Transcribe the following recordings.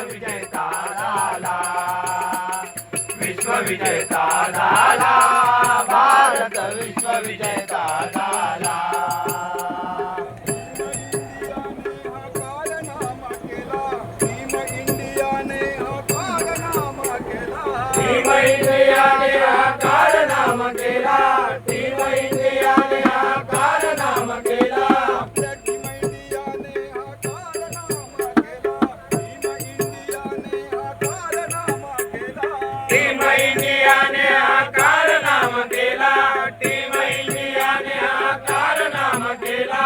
विजेता झाला, विश्वविजेता झाला, भारत विश्वविजेता झाला. टीम इंडियाने हा कारनामा केला, टीम इंडियाने हा कारनामा केला, आपल्या टीम इंडियाने हा कारनामा केला, टीम इंडियाने हा कारनामा केला. टीम इंडियाने हा कारनामा केला,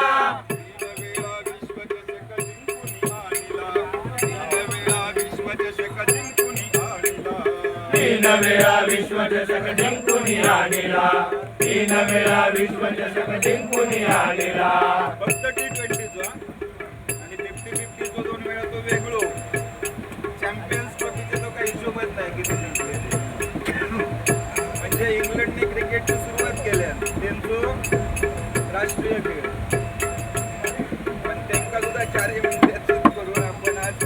तीन वेळा विश्वचषक जिंकून आणला, तीन वेळा विश्वचषक जिंकून आणला. फक्त T20चा आणि 50-50 2 वेळा तो वेगळो. चॅम्पियन्स ट्रॉफीचा तो काही हिशोबच नाही किती जिंकले. म्हणजे इंग्लंडने क्रिकेटची सुरुवात केल्या त्यांचो राष्ट्रीय खेळ, पण त्यांना सुद्धा 4 मिनिटात करून आपण आज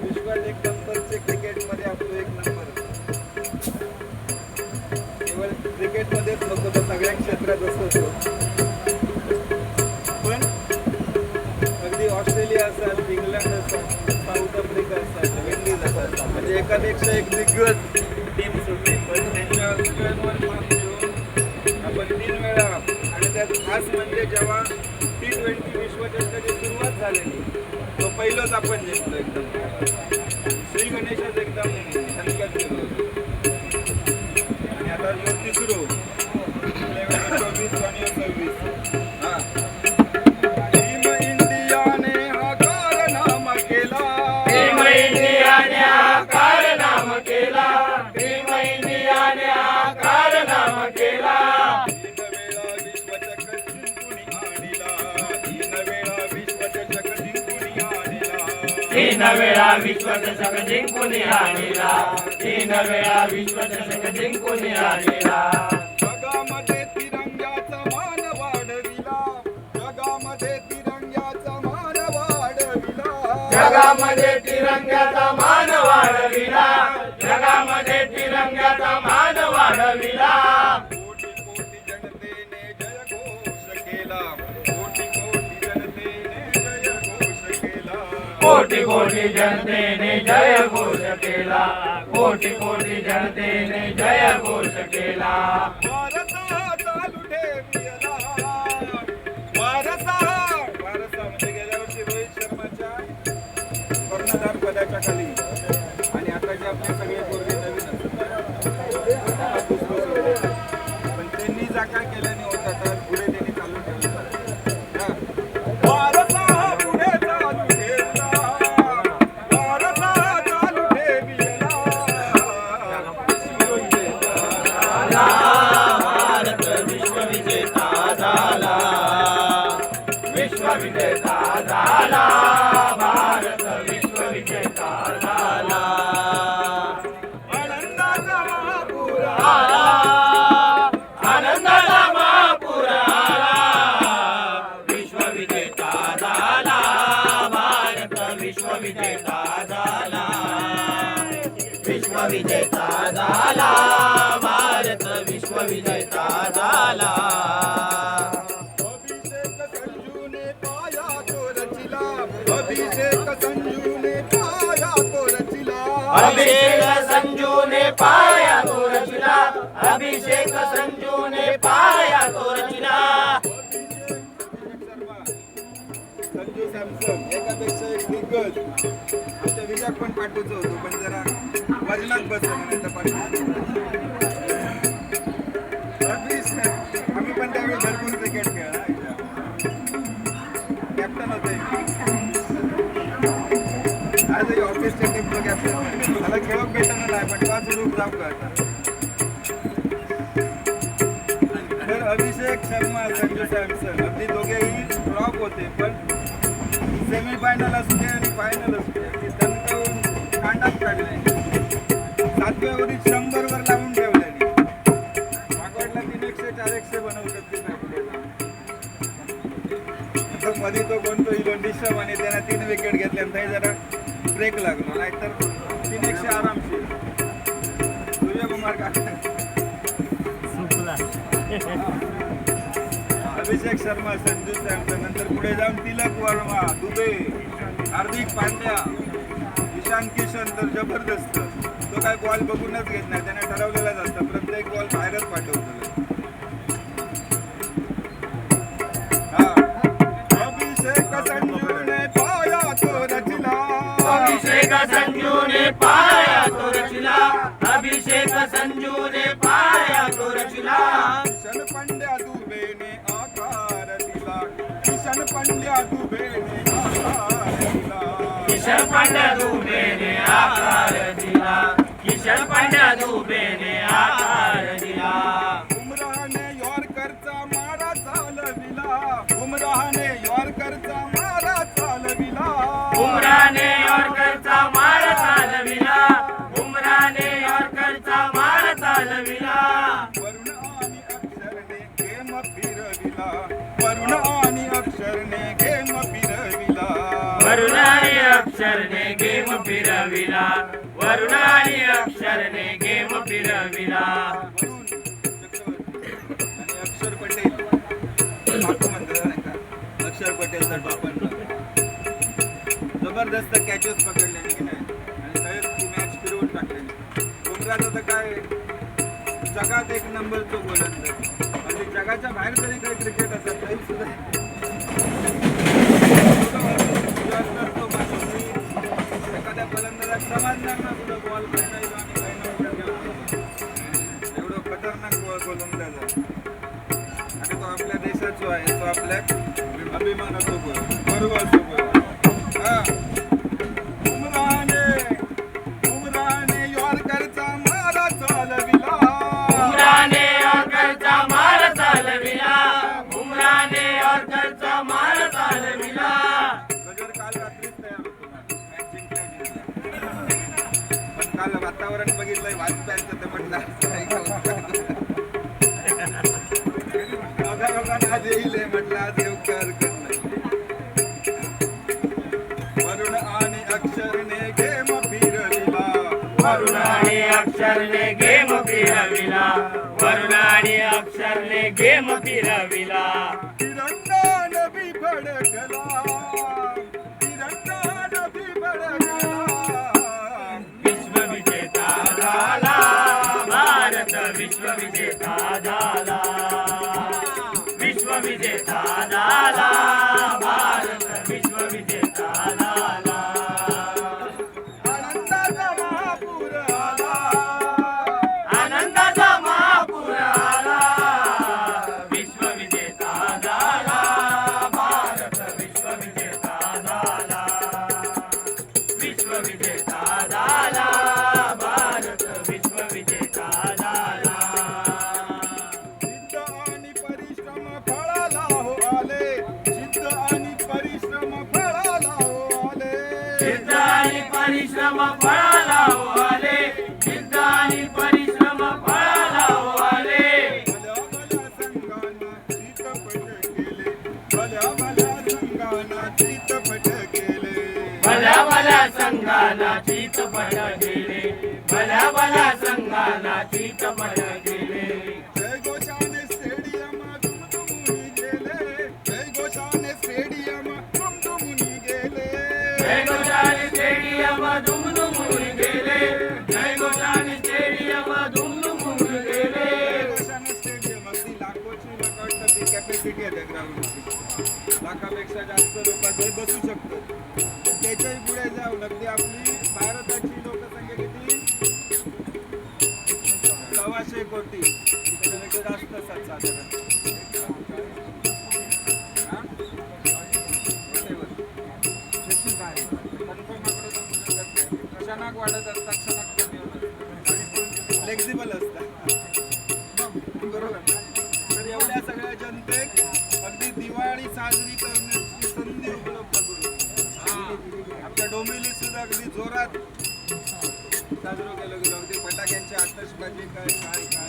विश्वात एक नंबरचे क्रिकेटमध्ये आपलो एक नंबर. केवळ क्रिकेटमध्येच नको तर सगळ्या क्षेत्रात असतो. पण अगदी ऑस्ट्रेलिया असाल, इंग्लंड असाल, साऊथ आफ्रिका असाल, इंडिज असाल, म्हणजे एकापेक्षा एक दिग्गज टीम्स होते. पण त्यांच्या सगळ्यांवर मात घेऊन आपण 3 वेळा, आणि त्यात खास म्हणजे जेव्हा T20 विश्वचषकाची सुरुवात झालेली तो पहिलंच आपण जिंकलो. एकदम श्री गणेशच एकदम हलक्यात गेलो होतो. आणि आता जो तिसरो 24 आणि 26 हा टीम इंडियाने हा कारनामा केला, टीम इंडियाने हा कारनामा केला, टीम इंडियाने हा कारनामा केला. 3 वेळा विश्वचषक जिंकून आणला, 3 वेळा विश्वचषक जिंकून आणला. जगामध्ये तिरंग्याचा मान वाढविला, जगामध्ये तिरंग्याचा मान वाढविला, जगामध्ये तिरंग्याचा मान वाढविला, जगामध्ये तिरंग्याचा मान वाढविला. कोटी कोटी जनतेने जय घोष केला, कोटी कोटी जनतेने जय घोष केला, कोटी कोटी जनतेने जय घोष केला. वारसा चालू ठेविला, वारसा म्हणजे गेल्या वर्षी रोहित शर्माच्या कर्णधार पदाच्या खाली, आणि आता जे आपले सगळे पोरगे नवीन असतात पण त्यांनी जा काय केल्याने होता तर पुढे त्यांनी चालू ठेवलं. वारसा पुढे चालू ठेवला, वारसा चालू ठेविला. भारत विश्वविजेता झाला, विश्वविजेता झाला, भारत विश्वविजेता झाला. आनंदाचा महापूर आला, आनंदाचा महापूर आला, विश्वविजेता झाला, भारत विश्वविजेता झाला, विश्वविजेता झाला, भारत विश्वविजेता झाला. अभिषेक संजूने पाया तो रचिला, अभिषेक संजूने पाया तो रचिला, अभिषेक संजूने पाया तो रचला, अभिषेक संजूने पाया तो रचला. संजू सॅमसन एकापेक्षा एक दिग्गज. आमच्या विजात पण पाठवायचं होतो पण जरा वजनात बसलं नाही तर आम्ही पण त्यावेळी भरपूर क्रिकेट खेळला. कॅप्टन होते, आजही ऑफिसच्या टीमचं कॅप्टन. मला खेळक भेटणं नाही पण का सुरू जाऊ करता. तर अभिषेक शर्मा, संजू सॅमसन अगदी दोघेही फ्लॉप होते, पण सेमीफायनल असू दे आणि फायनल असू दे दणकावून कांडात काढले. 7व्या ओव्हरीत 100 वर लावून ठेवल्याने मागवडला 300-400 बनवू शकते मध्ये तो कोणतो इलोन डिशम आणि त्यांना 3 विकेट घेतल्या. जरा ब्रेक लागलो नाहीतर 300 आरामशीर. सूर्यकुमार काका, अभिषेक शर्मा, संजू सॅमसन, नंतर पुढे जाऊन तिलक वर्मा, दुबे, हार्दिक पांड्या, ईशान किशन तर जबरदस्त. तो काय बॉल बघूनच घेत नाही, त्याने ठरवलेलाच असतं प्रत्येक बॉल बाहेरच पाठवतो. अभिषेक संजूने पाया तो रचला, अभिषेक संजूने पाया तो रचला, अभिषेक संजूने पाया तो रचला. किशन पंड्या दुबेने आकार दिला, किशन पंड्या दुबेने आकार दिला, किशन पंड्या दुबेने आकार दिला, किशन पंड्या दुबेने आकार दिला. बुमराहने यॉर्करचा मारा चालविला, बुमराहने यॉर्करचा मारा चालविला, बुमराने यॉर्करचा मार चालविला, बुमराने यॉर्करचा मार चालविला. वरुण आणि अक्षरने गेम फिरविला, वरुण आणि अक्षरने गेम फिरविला, वरुण आणि अक्षरने गेम फिरविला, वरुण आणि अक्षरने गेम फिरविला. वरुण चक्रवर्ती आणि अक्षर पटेल बापू म्हणतात नाही का, अक्षर पटेलचा बापांना जबरदस्त कॅचेस पकडले की नाही आणि सगळेच ती मॅच फिरवून टाकलेली. बुमराचं तर काय जगात एक नंबरचं गोलंदाज, म्हणजे जगाच्या बाहेर जरी काही क्रिकेट असेल तरी सुद्धा एखाद्या फलंदाजात समजणार ना तुझं बॉल काय नाही आणि काय नाही, एवढं खतरनाक गोलंदाज आहे. आणि तो आपल्या देशाचो आहे, तो आपल्या अभिमानाचो गर्वाचो हा. बुमराहने यॉर्करचा मारा चालविला, बुमराने यॉर्करचा मार चालविला, बुमराने यॉर्करचा मार चालविला. गजर काल रात्रीच तयार होतो ना, मॅच जिंकण्याची. पण काल वातावरण बघितलंय वाजप्यांचं तर म्हटलं आज येईल म्हटलं, आज येऊ काय हरकत नाही. वरुण आणि अक्षरने गेम फिरविला, वरुण आणि अक्षरने गेम फिरविला, वरुण आणि अक्षरने गेम फिरविला. तिरंगा नभी भडकला, तिरंगा नभी भडकला. विश्वविजेता झाला भारत, विश्वविजेता झाला, विश्वविजेता झाला भारत, विश्वविजेता झाला. आनंदाचा महापूर आला, आनंदाचा महापूर आला, विश्वविजेता झाला भारत, विश्वविजेता झाला, विश्वविजेता झाला भारत, विश्वविजेता झाला. जिद्द आणि परिश्रम फळाला हो आले, जिद्द आणि परिश्रम फळाला हो आले, जिद्द आणि परिश्रम फळाला हो आले, जिद्द आणि परिश्रम फळाला हो आले. भल्या भल्या संघानं चितपट केले, भल्या भल्या संघानं चितपट केले, भल्या भल्या संघाला चितपट गेले, भल्या भल्या संघाला चितपट गेले. जय घोषाने स्टेडियम दुमदुमुनी गेले, जय घोषाने स्टेडियम दुमदुमुनी गेले, जय घोषाने स्टेडियम दुमदुमून गेले, जय घोषाने स्टेडियम दुमदुमून गेले. घोषाने स्टेडियम अगदी लाखोची लोकांची कॅपॅसिटी आहे त्या ग्राउंडची, लाखापेक्षा जास्त लोक ते बसू शकतात. त्याच्याही पुढे जाऊन अगदी आपली भारताची लोकसंख्या किती 1,200 कोटी, त्याच्यापेक्षा जास्त असतात साधारण. हा? whatever. Confirm आकडे सांगू शकत नाही. क्षणाक वाढत असतात, क्षणाक कमी होत असतात, फ्लेक्झिबल असतात. बरोबर ना? तर एवढ्या सगळ्या जनतेक अगदी दिवाळी साजरी करण्याची संधी उपलब्ध करून आपल्या डोंबिवलीत सुद्धा अगदी जोरात साजरं केलं गेलं. अगदी फटाक्यांची आतषबाजी काय काय काय